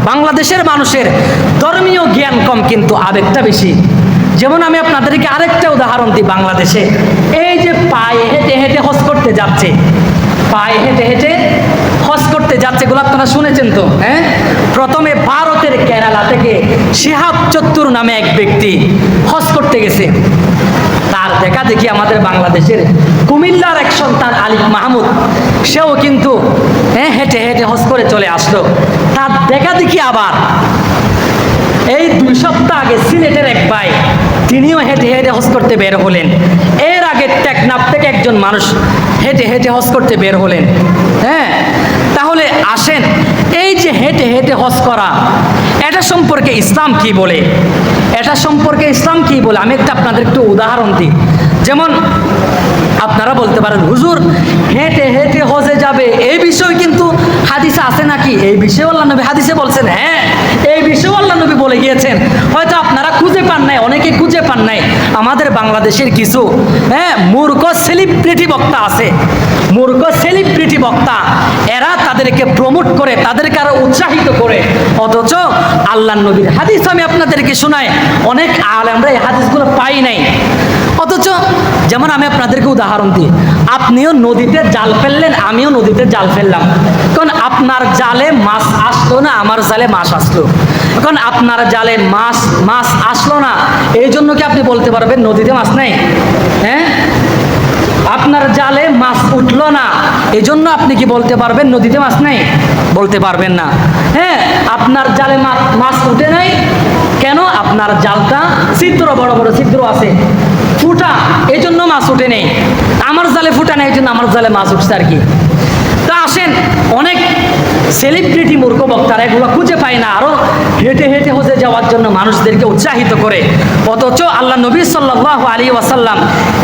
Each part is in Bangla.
বাংলাদেশের মানুষের ধর্মীয় জ্ঞান কম কিন্তু আবেগটা বেশি। যেমন আমি আপনাদেরকে আরেকটা উদাহরণ দিই। বাংলাদেশে এই যে পায়ে হেঁটে হেঁটে হজ করতে যাচ্ছে, পায়ে হেঁটে হেঁটে হজ করতে যাচ্ছে, এগুলো আপনারা শুনেছেন তো? হ্যাঁ, প্রথমে ভারতের কেরালা থেকে শিহাব চত্তুর নামে এক ব্যক্তি হজ করতে গেছে। তার দেখা দেখি আমাদের বাংলাদেশের কুমিল্লার এক সন্তান আলিফ মাহমুদ, সেও কিন্তু হেঁটে হেঁটে হজ করে চলে আসলো। তার দেখা দেখি আবার এই 2 সপ্তাহ আগে সিলেটের এক ভাই, তিনিও হেঁটে হেঁটে হজ করতে বের হলেন। এর আগে টেকনাফ থেকে একজন মানুষ হেঁটে হেঁটে হজ করতে বের হলেন। হ্যাঁ, তাহলে আসেন, এই যে হেঁটে হেঁটে হজ করা, এটা সম্পর্কে ইসলাম কি বলে? এটা সম্পর্কে ইসলাম কি বলে? আমি আপনাদের একটু উদাহরণ দিই। যেমন আপনারা বলতে পারেন, হুজুর হেঁটে হেঁটে হজে যাবে, এই বিষয় কিন্তু হাদিসে আছে নাকি? এই বিষয়ে আল্লাহ নবী হাদিসে বলছেন। হ্যাঁ, এই বিষয়ে আল্লাহ নবী বলে গিয়েছেন। হয়তো আপনারা খুঁজে পান নাই, অনেকে খুঁজে পান নাই। আমাদের বাংলাদেশের কিছু মূর্খ সেলিব্রিটি বক্তা আছে, মূর্খ সেলিব্রিটি বক্তা, এরা তাদেরকে প্রমোট করে, তাদেরকে আরো উৎসাহিত করে, অথচ আল্লাহ নবীর হাদিস আমি আপনাদেরকে শোনাই, অনেক আলেমরা এই হাদিসগুলো পাই নাই। অথচ যেমন আমি আপনাদেরকে উদাহরণ দিই, আপনিও নদীতে জাল ফেললেন, আমিও নদীতে জাল ফেললাম। কারণ আপনার জালে মাছ আসলো না, আমার জালে মাছ আসলো। এখন আপনার জালে মাছ আসলো না, এই জন্য কি আপনি বলতে পারবেন নদীতে মাছ নাই? হ্যাঁ, আপনার জালে মাছ উঠলো না, এই জন্য আপনি কি বলতে পারবেন নদীতে মাছ নাই? বলতে পারবেন না। হ্যাঁ, আপনার জালে মাছ উঠে নাই কেন? আপনার জালটা ছিদ্র, বড় বড় ছিদ্র আছে, ফুটা, এই জন্য মাছ উঠে নেই। আমার জালে ফুটা নেই, এই জন্য আমার জালে মাছ উঠছে আর কি। তা আসেন, অনেক সেলিব্রিটি মূর্খ বক্তারা এগুলো খুঁজে পায় না, আরো হেঁটে হেঁটে হজে যাওয়ার জন্য মানুষদেরকে উৎসাহিত করে। অথচ আল্লাহ নবী সাল্লাল্লাহু আলাইহি ওয়াসাল্লাম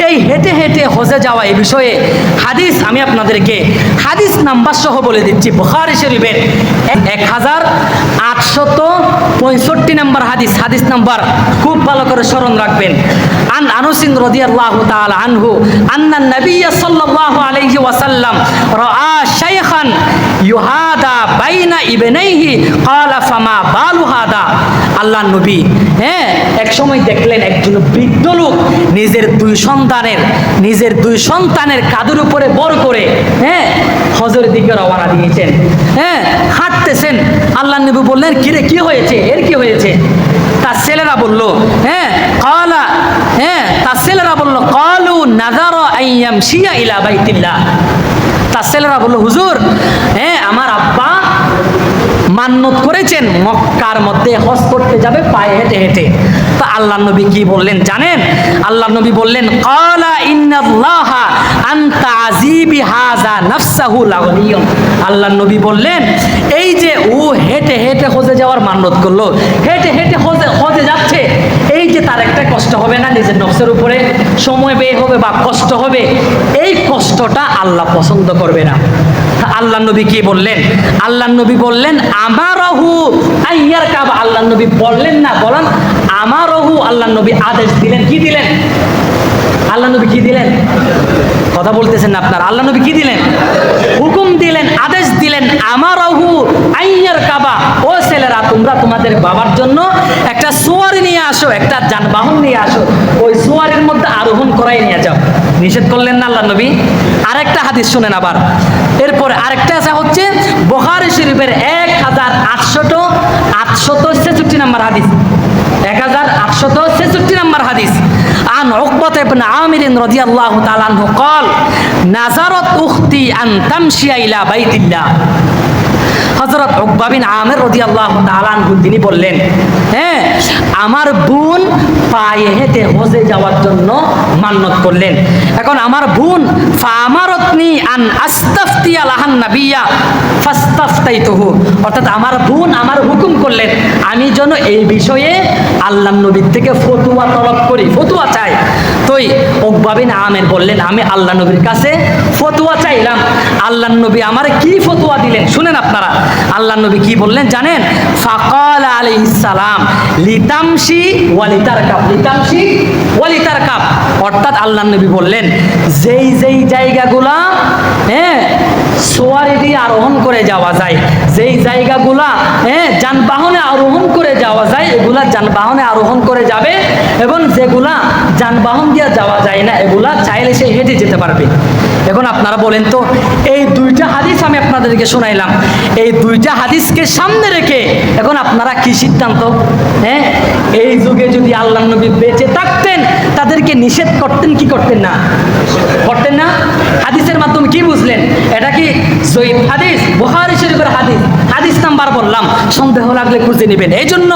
এই হেঁটে হেঁটে হজে যাওয়া এই বিষয়ে হাদিস আমি আপনাদেরকে হাদিস নাম্বার সহ বলে দিচ্ছি। বুখারী শরীফের 1865 নাম্বার হাদিস, হাদিস নাম্বার খুব ভালো করে স্মরণ রাখবেন। আন আনাস রাদিয়াল্লাহু তাআলা আনহু আন্না নবী সাল্লাল্লাহু আলাইহি ওয়াসাল্লাম রাআ শাইখান ইউহাদা বাইনা ইবনাইহি ক্বালা ফামা বালু হাদা। আল্লাহর নবী এক সময় দেখলেন একজন বৃদ্ধ লোক নিজের দুই সন্তানের কাঁধের উপরে বর করে হজের দিকে রওনা দিয়েছেন। হাঁটতেছেন। আল্লাহর নবী বললেন, কিরে কি হয়েছে, এর কি হয়েছে? তার ছেলেরা বলল, ক্বালু নাযারা আইয়ামশিয়া ইলা বাইতিল্লাহ। তার ছেলেরা বলল, হুজুর আমার আব্বা মান্নত করেছেন মক্কার মধ্যে হজ করতে যাবে পায়ে হেঁটে হেঁটে। তো আল্লাহ নবী কি বললেন জানেন? আল্লাহ নবী বললেন, ক্বালা ইন্নাল্লাহা আন তাযিবি হাযা নাফসাহু লাগনিয়ুন। আল্লাহ নবী বললেন, এই যে ও হেঁটে হেঁটে হজে যাওয়ার মান্নত করলো, হেঁটে হেঁটে হজে যাচ্ছে, এই যে তার একটা কষ্ট হবে না, নিজের নফসের উপরে সময় ব্যয় হবে বা কষ্ট হবে, এই কষ্টটা আল্লাহ পছন্দ করবে না। আল্লাহ নবী কি বললেন? আল্লাহ নবী বললেন, আমারহু আইয়ার কাবা। আল্লাহ নবী বললেন না, বলেন আমারহু। আল্লাহ নবী আদেশ দিলেন। কি দিলেন? আল্লাহ নবী কি দিলেন? কথা বলতেছেন না আপনারা। আল্লাহ নবী কি দিলেন? হুকুম দিলেন, আদেশ দিলেন, আমারহু আইয়ার কাবা। ও ছেলেরা, তোমরা তোমাদের বাবার জন্য একটা সোয়ারি নিয়ে আসো, একটা যানবাহন নিয়ে আসো, ওই সোয়ারির মধ্যে আরোহণ করাই নিয়ে যাও। নিষেধ করলেন না আল্লাহ নবী? আরেকটা হাদিস শুনেন আবার। এরপরে আরেকটা আছে হচ্ছে বুখারী শরীফের 1866 নাম্বার হাদিস, 1866 নাম্বার হাদিস। আন উকবাত ইবনে আমির রাদিয়াল্লাহু তাআলা আনহু قال নাযারাত উখতি আন তামশিয়া ইলা বাইতিল্লাহ। হযরত উকবা বিন আমির রাদিয়াল্লাহু তাআলা আনহু তিনি বললেন, আমার বোন পায়ে হেঁটে হজে যাওয়ার জন্য মান্নত করলেন। এখন আমার বোন ফামারাতনি আন আস্তাফতিয়া লাহান নাবিয়্যা ফাস্তাফতাইতুহু, অর্থাৎ আমার বোন আমার হুকুম করলেন আমি যেন এই বিষয়ে আল্লাহর নবীর থেকে ফতোয়া তলব করি, ফতোয়া চাই। তোই উকবা বিন আমির বললেন, আমি আল্লাহ নবীর কাছে ফতোয়া চাইলাম। আল্লাহর নবী আমার কি ফতোয়া দিলেন শুনেন আপনারা। আল্লাহর নবী কি বললেন জানেন? ফাকাল আলাইহিস সালাম লিতামশি ওয়া লিতারকাব, লিতামশি ওয়া লিতারকাব। অর্থাৎ আল্লাহর নবী বললেন, যেই যেই জায়গাগুলা সোয়ারি দিয়ে আরোহণ করে যাওয়া যায়। যেই জায়গাগুলা যানবাহনে আরোহণ করে যাওয়া যায় এগুলা যানবাহনে আরোহণ করে যাবে, এবং যেগুলা যানবাহন দিয়ে যাওয়া যায় না এগুলা চাইলে সে হেঁটে যেতে পারবে। এখন আপনারা বলেন তো, এই দুইটা হাদিস আমি আপনাদেরকে শোনাইলাম, এই দুইটা হাদিসকে সামনে রেখে এখন আপনারা কি সিদ্ধান্ত? এই যুগে যদি আল্লাহ নবী বেঁচে থাকতেন তাদেরকে নিষেধ করতেন কি করতেন না? করতেন না? হাদিসের মাধ্যমে কি বুঝলেন? এটা কি সহিহ হাদিস, বুখারী শরীফের হাদিস, হাদিস নাম্বার বললাম, সন্দেহ লাগলে খুঁজে নেবেন। এই জন্য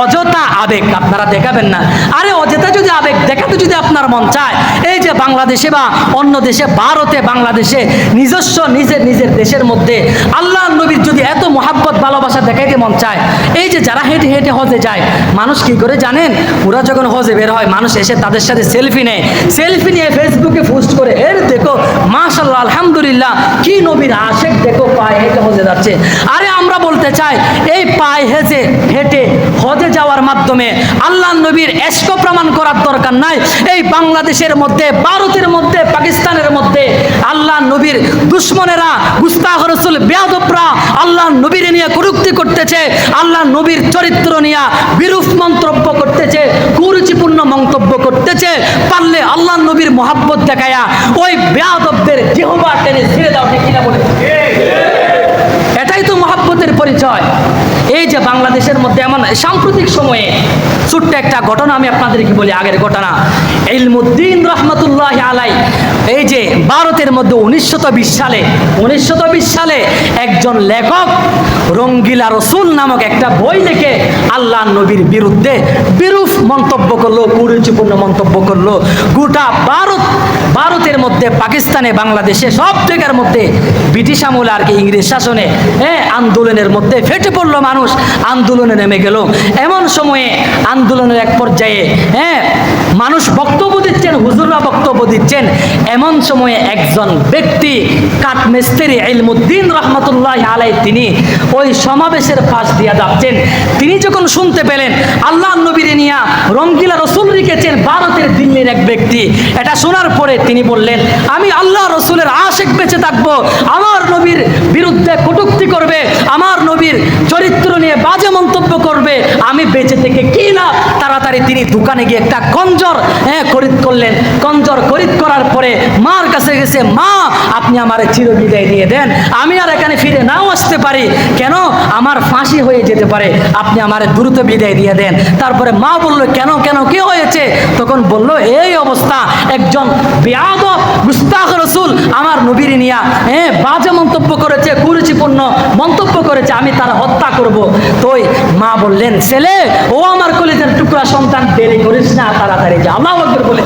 অযথা আবেগ আপনারা দেখাবেন না। আরে অযথা যদি আবেগ দেখাতে যদি আপনার মন চায়, এই যে বাংলাদেশে বা অন্য দেশে, ভারতে, বাংলাদেশে নিজস্ব নিজের দেশের মধ্যে আল্লাহ নবীর যদি এত মহাব্বত ভালোবাসা দেখাইতে মন চায়, এই যে যারা হেঁটে হেঁটে হজে যায়, মানুষ কি করে জানেন? ওরা যখন হজে বের হয় মানুষ এসে তাদের সাথে সেলফি নেয়, সেলফি নিয়ে ফেসবুকে পোস্ট করে, এর দেখো মাশাআল্লাহ আলহামদুলিল্লাহ কি নবীর আশেক, দেখো পায়ে হেঁটে হজে যাচ্ছে। আরে আমরা বলতে চাই, এই পায়ে হেঁটে হজে যাওয়ার মাধ্যমে আল্লাহ নবীর এশক প্রমাণ করার দরকার নাই। এই বাংলাদেশের মধ্যে, ভারতের মধ্যে, পাকিস্তানের মধ্যে আল্লাহ নবীর দুশ্মনেরা, গুস্তাখ রাসূল বেয়াদবরা আল্লাহ নবীর নিয়ে কটূক্তি করতেছে, আল্লাহ নবীর চরিত্র নিয়ে বিরূপ মন্তব্য করতেছে, কুরুচিপূর্ণ মন্তব্য করতেছে। পারলে আল্লাহ নবীর মহাব্বত দেখায়া ওই বেয়াদবদের জিহ্বা টেনে ছিঁড়ে দাও, ঠিক কিনা বলে? এটাই তো মহাব্বতের পরিচয়। এই যে বাংলাদেশের মধ্যে এমন সাম্প্রতিক সময়ে ছোট্ট একটা ঘটনা আমি আপনাদেরকে বলি, আগের ঘটনা। ইলমুদ্দিন রহমতুল্লাহ আলাই, এই যে ভারতের মধ্যে 1920 সালে একজন লেখক রঙ্গিলা রসুল নামক একটা বই লিখে আল্লাহ নবীর বিরুদ্ধে বিরূপ মন্তব্য করলো, কুরুচিপূর্ণ মন্তব্য করলো। গোটা ভারতের মধ্যে, পাকিস্তানে, বাংলাদেশে সব জায়গার মধ্যে ব্রিটিশ আমলে আর কি ইংরেজ শাসনে আন্দোলনের মধ্যে ফেটে পড়লো, মানুষ আন্দোলনে নেমে গেল। এমন সময়ে আন্দোলনের এক পর্যায়ে মানুষ বক্তব্য দিচ্ছেন, হুজুররা বক্তব্য দিচ্ছেন, এমন সময়ে একজন ব্যক্তি কাঠমিস্ত্রি ইলমুদ্দিন রহমতুল্লাহ আলাই, তিনি ওই সমাবেশের পাশ দিয়ে যাচ্ছেন। তিনি যখন শুনতে পেলেন আল্লাহ নবীর নিয়া রঙ্গিলা রসুল লিখেছেন ভারতের দিল্লির এক ব্যক্তি, এটা শোনার পরে তিনি বললেন, আমি আল্লাহ রসুলের আশেক বেঁচে থাকবো, আমার নবীর বিরুদ্ধে কটূক্তি করবে, আমার নবীর চরিত্র নিয়ে বাজে মন্তব্য করবে, আমি বেঁচে থেকে কি লাভ? তাড়াতাড়ি তিনি দোকানে গিয়ে একটা কঞ্জর খরিদ করলেন। কঞ্জর খরিদ করার পরে মার কাছে গেছে, মা আপনি আমার চিরবিদায় দিয়ে দেন, আমি আর এখানে ফিরে নাও আসতে পারি, কেন আমার ফাঁসি হয়ে যেতে পারে, আপনি আমার দ্রুত বিদায় দিয়ে দেন। তারপরে মা বলল, কেন কেন কি হয়েছে? তখন বলল, এই অবস্থা, একজন বেয়াদব গুস্তাখ রাসূল আমার নবীর নিয়া বাজে মন্তব্য করেছে, কুরুচিপূর্ণ মন্তব্য করেছে, আমি তার হত্যা করব। তো মা বললেন, ছেলে, ও আমার কলিজার টুকরা সন্তান, দেরি করিস না, তাড়াতাড়ি যা। আল্লাহু আকবার বলে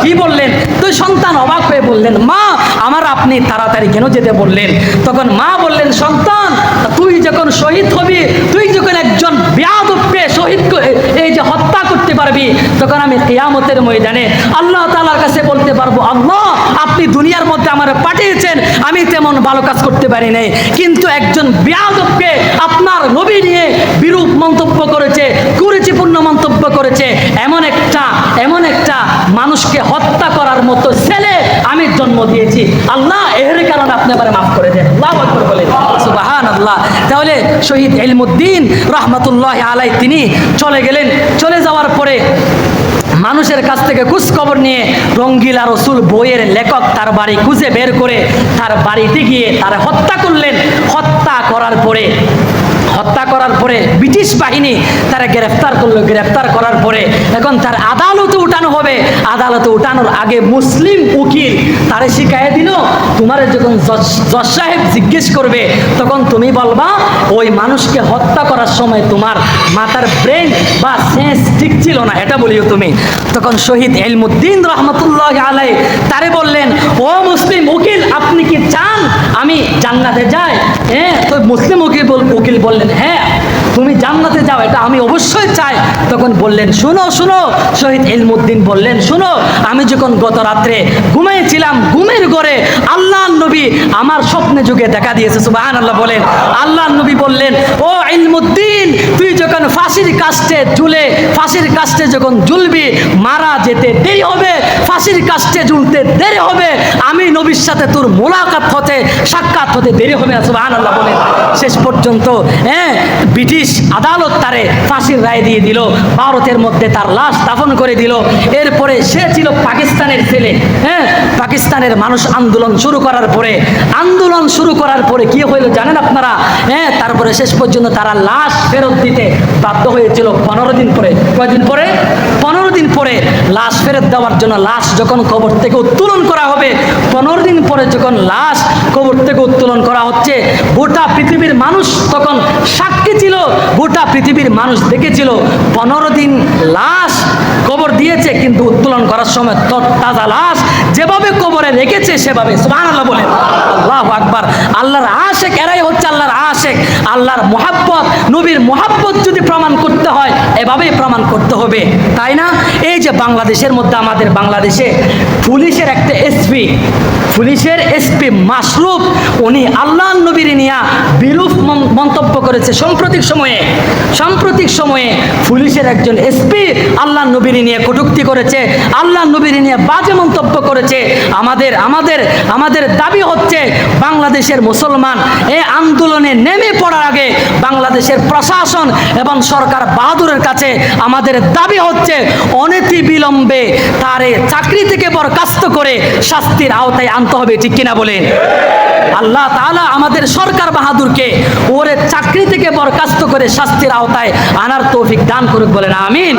কি বললেন? তো সন্তান অবাক হয়ে বললেন, মা আমার আপনি তাড়াতাড়ি কেন যেতে বললেন? তখন মা বললেন, সন্তান, তুই যখন শহীদ হবি, তুই যখন একজন বেয়াদবকে শহীদ এই যে হত্যা করতে পারবি, তখন আমি কিয়ামতের ময়দানে আল্লাহ তাআলার কাছে বলতে পারবো, আল্লাহ আপনি দুনিয়ার মধ্যে আমার পাঠিয়েছেন, আমি তেমন ভালো কাজ করতে পারি নাই, কিন্তু একজন বেয়াদবকে আপনার নবী নিয়ে বিরূপ মন্তব্য করেছে, কুরুচিপূর্ণ মন্তব্য করেছে, এমন একটা মানুষকে হত্যা করার মতো ছেলে আমি জন্ম দিয়েছি, আল্লাহ এর কারণে আপনি আবার মাফ করে দেন। আল্লাহু আকবার বলেন, সুবহানাল্লাহ। তাহলে শহীদ ইলমুদ্দিন রহমতুল্লাহ আলাই তিনি চলে গেলেন। চলে যাওয়ার পরে মানুষের কাছ থেকে খোঁজ খবর নিয়ে রঙ্গিলা রসুল বইয়ের লেখক তার বাড়ি খুঁজে বের করে তার বাড়িতে গিয়ে তারা হত্যা করলেন। হত্যা করার পরে ব্রিটিশ বাহিনী তারা গ্রেফতার করলো। গ্রেফতার করার পরে এখন তার আদালতে উঠানো হবে। আদালতে উঠানোর আগে মুসলিম উকিল তারে শিখাইয়ে দিল, তোমার যখন জজ সাহেব জিজ্ঞেস করবে তখন তুমি বলবা ওই মানুষকে হত্যা করার সময় তোমার মাথার ব্রেন বা সেন্স ঠিক ছিল না, এটা বলিও তুমি। তখন শহীদ ইলমুদ্দিন রহমতুল্লাহ আলাই তারে বললেন, ও মুসলিম উকিল, আপনি কি চান আমি জান্নাতে যাই? তো মুসলিম উকিল বললেন, হ্যাঁ তুমি জান্নাতে যাও, এটা আমি অবশ্যই চাই। তখন বললেন, শুনো শহীদ ইলমুদ্দিন বললেন, শুনো, আমি যখন গত রাত্রে ঘুমিয়েছিলাম, ঘুমের ঘরে আল্লাহ নবী আমার স্বপ্নে যুগে দেখা দিয়েছে। সুবহানাল্লাহ বলেন। আল্লাহ নবী বললেন, ও ইলমুদ্দিন, তুই যখন ফাঁসির কাস্টে ঝুলে, ফাঁসির কাস্টে যখন ঝুলবি মারা যেতে দেরি হবে, ফাঁসির কাস্টে ঝুলতে দেরি হবে, আমি নবীর সাথে তোর মোলাকাত হতে, সাক্ষাৎ হতে দেরি হবে না। সুবহানাল্লাহ বলেন। শেষ পর্যন্ত ব্রিটিশ আদালত তারে ফাঁসির রায় দিয়ে দিল, ভারতের মধ্যে তার লাশ দাফন করে দিল। এরপরে সে ছিল পাকিস্তানের ছেলে, পাকিস্তানের মানুষ আন্দোলন শুরু করার পরে কি হইল জানেন আপনারা? তারপরে শেষ পর্যন্ত তারা লাশ ফেরত দিতে বাধ্য হয়েছিল 15 দিন পরে। কয়দিন পরে? 15 দিন পরে লাশ ফেরত দেওয়ার জন্য লাশ যখন কবর থেকে উত্তোলন করা হবে, 15 দিন পরে যখন লাশ কবর থেকে উত্তোলন করা হচ্ছে, গোটা পৃথিবীর মানুষ তখন সাক্ষী ছিল, গোটা পৃথিবীর মানুষ দেখেছিল 15 দিন লাশ কবর দিয়েছে, কিন্তু উত্তোলন করার সময় তাজা লাশ যেভাবে কবরে রেখেছে সেভাবে। সুবহানাল্লাহ বলেন। আল্লাহু আকবার। আল্লাহর আশিক, এরাই হচ্ছে আল্লাহর আশিক। আল্লাহর মুহাব্বত, নবীর মুহাব্বত যদি প্রমাণ করতে হয় এভাবেই প্রমাণ করতে হবে, তাই না? এই যে বাংলাদেশের মধ্যে, আমাদের বাংলাদেশে পুলিশের একটা এসপি মাশরুফ, উনি আল্লাহ নবীর নিয়া বিরূপ মন্তব্য করেছে। সাম্প্রতিক সময়ে পুলিশের একজন এসপি আল্লাহ নবীর নিয়ে কটূক্তি করেছে, আল্লাহ নবীর নিয়ে বাজে মন্তব্য করেছে। আমাদের দাবি হচ্ছে বাংলাদেশের মুসলমান এই আন্দোলনে নেমে পড়ার আগে বাংলাদেশের প্রশাসন এবং সরকার বাহাদুরের কাছে আমাদের দাবি হচ্ছে অনতি বিলম্বে তারে চাকরি থেকে বরখাস্ত করে শাস্তির আওতায় আনতে হবে। ঠিক কিনা বলেন? আল্লাহ তাআলা আমাদের সরকার বাহাদুরকে ওরে চাকরি থেকে বরখাস্ত করে শাস্তির আওতায় আনার তৌফিক দান করুক, বলেন আমিন।